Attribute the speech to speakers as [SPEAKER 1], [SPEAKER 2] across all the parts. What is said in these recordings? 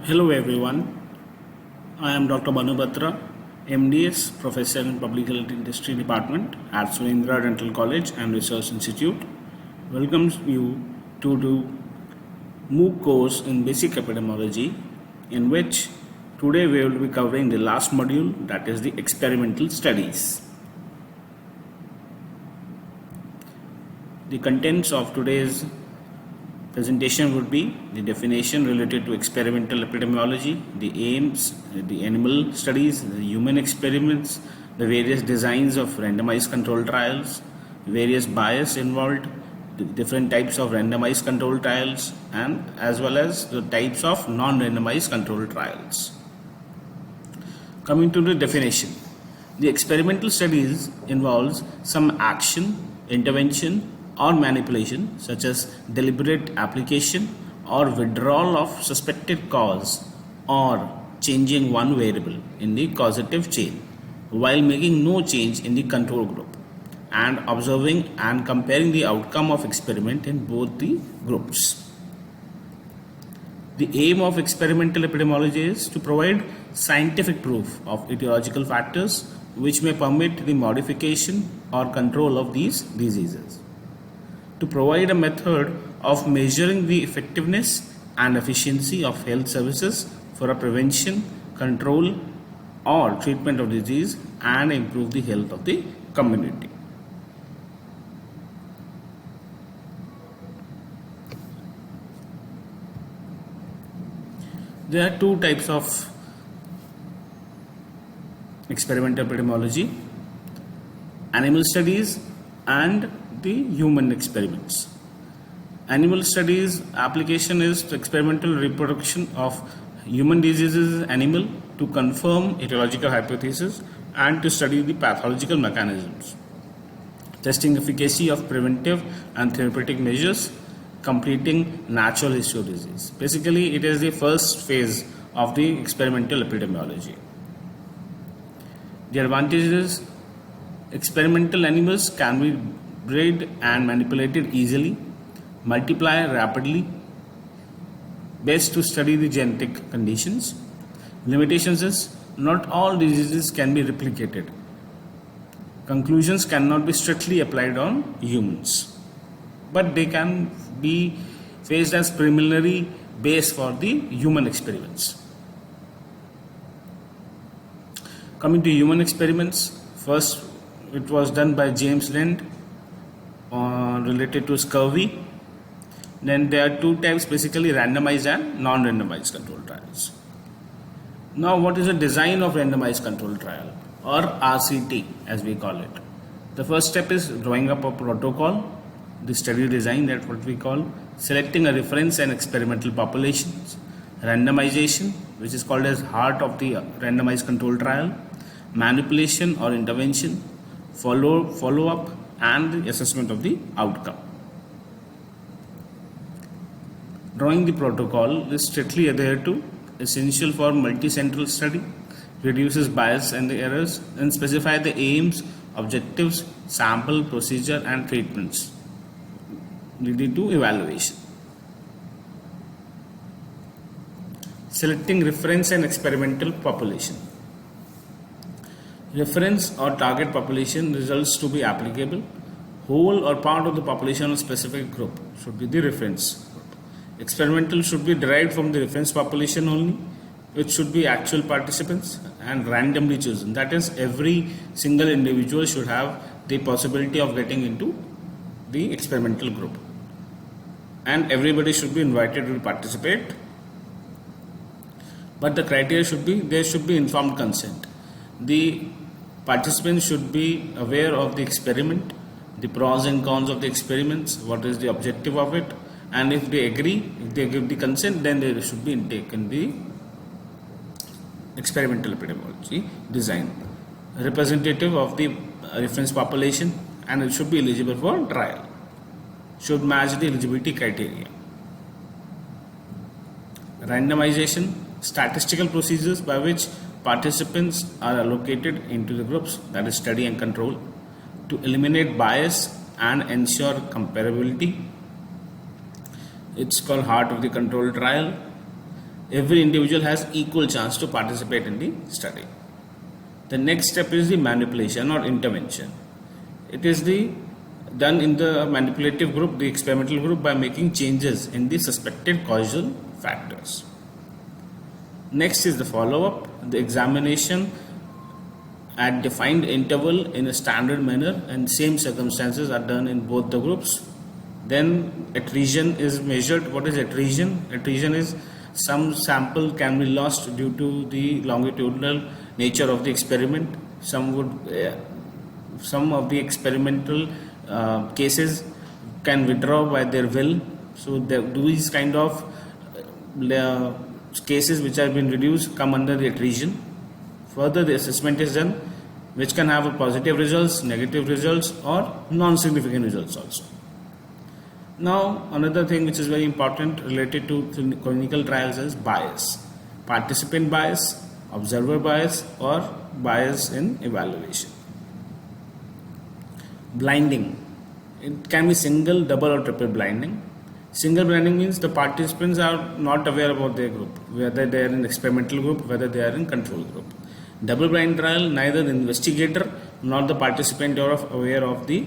[SPEAKER 1] Hello everyone, I am Dr. Banu Batra, MDS, Professor in Public Health Industry Department at Surendra Dental College and Research Institute. Welcomes you to the MOOC course in Basic Epidemiology, in which today we will be covering the last module, that is the experimental studies. The contents of today's presentation would be the definition related to experimental epidemiology, the aims, the animal studies, the human experiments, the various designs of randomized control trials, various bias involved, the different types of randomized control trials, and as well as the types of non-randomized control trials. Coming to the definition, the experimental studies involves some action, intervention, or manipulation such as deliberate application or withdrawal of suspected cause or changing one variable in the causative chain while making no change in the control group and observing and comparing the outcome of experiment in both the groups. The aim of experimental epidemiology is to provide scientific proof of etiological factors which may permit the modification or control of these diseases, to provide a method of measuring the effectiveness and efficiency of health services for a prevention, control, or treatment of disease and improve the health of the community. There are two types of experimental epidemiology: animal studies and the human experiments. Animal studies application is the experimental reproduction of human diseases in animal to confirm etiological hypothesis and to study the pathological mechanisms, testing efficacy of preventive and therapeutic measures, completing natural history of disease. Basically, it is the first phase of the experimental epidemiology. The advantages: experimental animals can be bred and manipulated easily, multiply rapidly, best to study the genetic conditions. Limitations is not all diseases can be replicated. Conclusions cannot be strictly applied on humans, but they can be faced as preliminary base for the human experiments. Coming to human experiments, first it was done by James Lind related to scurvy. Then there are two types, basically randomized and non-randomized control trials. Now, what is the design of randomized control trial, or RCT as we call it? The first step is drawing up a protocol, the study design, that's what we call, selecting a reference and experimental populations, randomization, which is called as heart of the randomized control trial, manipulation or intervention, follow-up, and the assessment of the outcome. Drawing the protocol is strictly adhered to, essential for multi-central study, reduces bias and the errors, and specify the aims, objectives, sample, procedure, and treatments leading to evaluation. Selecting reference and experimental population. Reference or target population results to be applicable. Whole or part of the population of specific group should be the reference group. Experimental should be derived from the reference population only, which should be actual participants and randomly chosen. That is, every single individual should have the possibility of getting into the experimental group, and everybody should be invited to participate. But the criteria should be, there should be informed consent. The participants should be aware of the experiment, the pros and cons of the experiments, what is the objective of it, and if they agree, if they give the consent, then they should be taken the experimental epidemiology design. Representative of the reference population, and it should be eligible for trial, should match the eligibility criteria. Randomization, statistical procedures by which participants are allocated into the groups, that is study and control, to eliminate bias and ensure comparability. It's called heart of the control trial. every individual has equal chance to participate in the study. The next step is the manipulation or intervention. It is the done in the manipulative group, the experimental group, by making changes in the suspected causal factors. Next is the follow-up, the examination at defined interval in a standard manner, and same circumstances are done in both the groups. Then attrition is measured. What is attrition? Attrition is some sample can be lost due to the longitudinal nature of the experiment. Some of the experimental cases can withdraw by their will. So these kind of cases which have been reduced come under the attrition. Further, the assessment is done, which can have a positive results, negative results, or non-significant results also. Now, another thing which is very important related to clinical trials is bias. Participant bias, observer bias, or bias in evaluation. Blinding. It can be single, double, or triple blinding. Single blinding means the participants are not aware about their group, whether they are in experimental group, whether they are in control group. Double blind trial, neither the investigator nor the participant are aware of the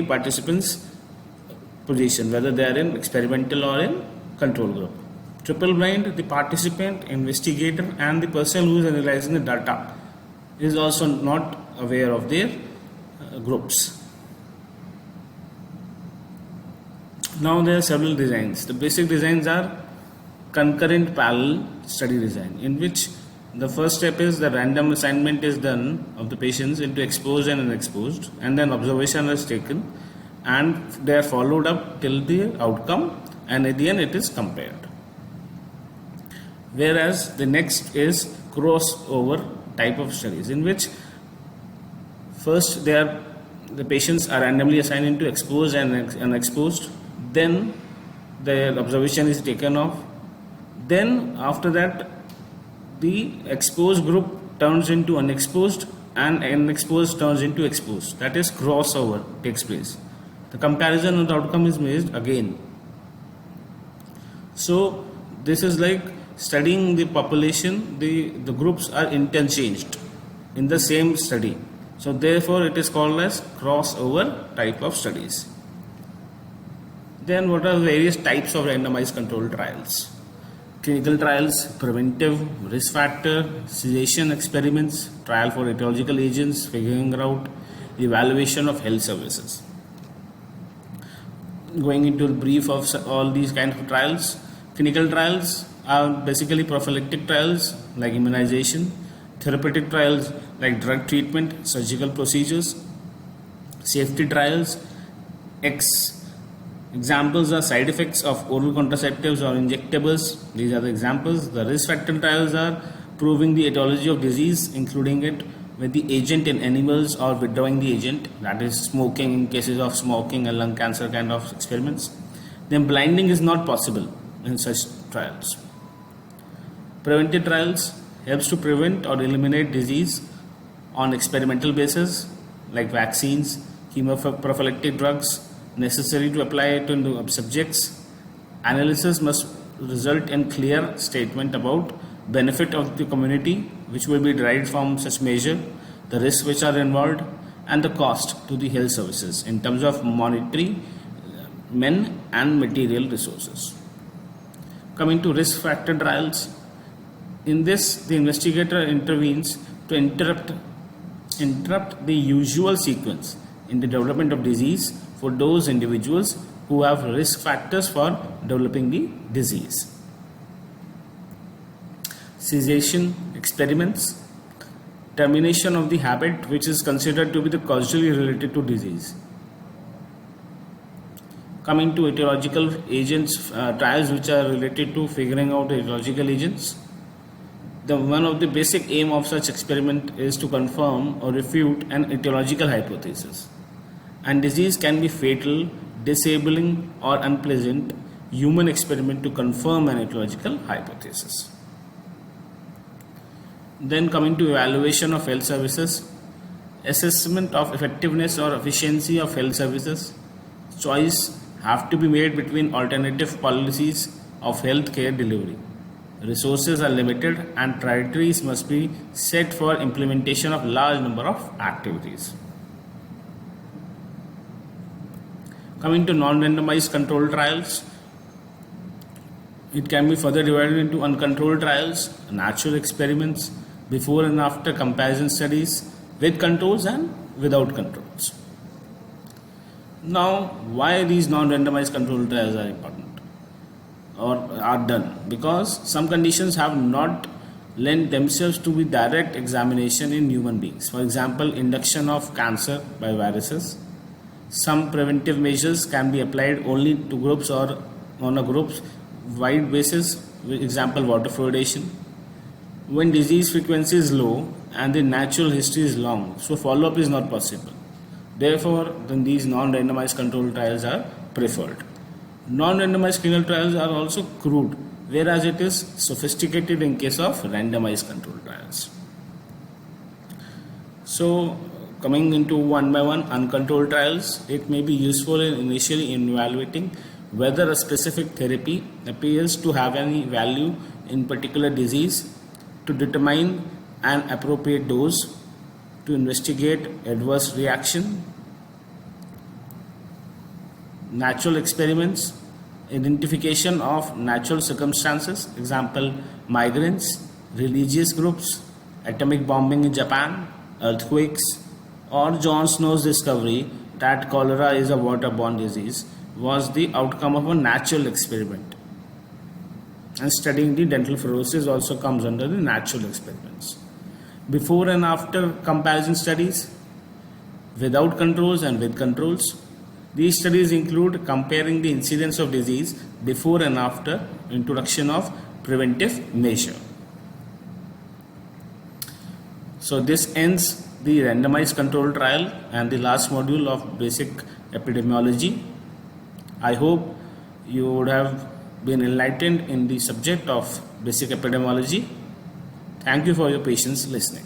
[SPEAKER 1] participants' position, whether they are in experimental or in control group. Triple blind, the participant, investigator, and the person who is analyzing the data is also not aware of their groups. Now there are several designs. The basic designs are concurrent parallel study design, in which the first step is the random assignment is done of the patients into exposed and unexposed, and then observation is taken, and they are followed up till the outcome, and at the end it is compared. Whereas the next is crossover type of studies, in which first the patients are randomly assigned into exposed and unexposed, then the observation is taken off, then after that the exposed group turns into unexposed and unexposed turns into exposed. That is crossover takes place. The comparison of the outcome is made again. So this is like studying the population, the groups are interchanged in the same study. So therefore it is called as crossover type of studies. Then what are various types of randomized controlled trials? Clinical trials, preventive, risk factor, cessation experiments, trial for etiological agents, figuring out evaluation of health services. Going into a brief of all these kinds of trials, clinical trials are basically prophylactic trials like immunization, therapeutic trials like drug treatment, surgical procedures, safety trials. Examples are side effects of oral contraceptives or injectables. These are the examples. The risk factor trials are proving the etiology of disease, including it with the agent in animals or withdrawing the agent, that is smoking in cases of smoking and lung cancer kind of experiments. Then blinding is not possible in such trials. Preventive trials helps to prevent or eliminate disease on experimental basis like vaccines, chemoprophylactic drugs necessary to apply to subjects. Analysis must result in clear statement about benefit of the community which will be derived from such measure, the risks which are involved, and the cost to the health services in terms of monetary, men and material resources. Coming to risk factor trials, in this the investigator intervenes to interrupt the usual sequence in the development of disease for those individuals who have risk factors for developing the disease. Cessation experiments, termination of the habit which is considered to be the causally related to disease. Coming to etiological agents, trials which are related to figuring out etiological agents. One of the basic aim of such experiment is to confirm or refute an etiological hypothesis. And disease can be fatal, disabling, or unpleasant human experiment to confirm an etiological hypothesis. Then coming to evaluation of health services, assessment of effectiveness or efficiency of health services. Choice have to be made between alternative policies of healthcare delivery. Resources are limited and priorities must be set for implementation of large number of activities. Coming to non-randomized controlled trials, it can be further divided into uncontrolled trials, natural experiments, before and after comparison studies with controls and without controls. Now, why these non-randomized controlled trials are important or are done? Because some conditions have not lent themselves to be direct examination in human beings. For example, induction of cancer by viruses. Some preventive measures can be applied only to groups or on a groups wide basis, for example water fluoridation. When disease frequency is low and the natural history is long, so follow-up is not possible. Therefore, then these non-randomized controlled trials are preferred. Non-randomized clinical trials are also crude, whereas it is sophisticated in case of randomized controlled trials. So, coming into one by one, uncontrolled trials, it may be useful initially in evaluating whether a specific therapy appears to have any value in particular disease, to determine an appropriate dose, to investigate adverse reaction. Natural experiments, identification of natural circumstances, example migrants, religious groups, atomic bombing in Japan, earthquakes, or John Snow's discovery that cholera is a waterborne disease was the outcome of a natural experiment. And studying the dental fluorosis also comes under the natural experiments. Before and after comparison studies, without controls and with controls. These studies include comparing the incidence of disease before and after introduction of preventive measure. So this ends the randomized control trial and the last module of basic epidemiology. I hope you would have been enlightened in the subject of basic epidemiology. Thank you for your patience listening.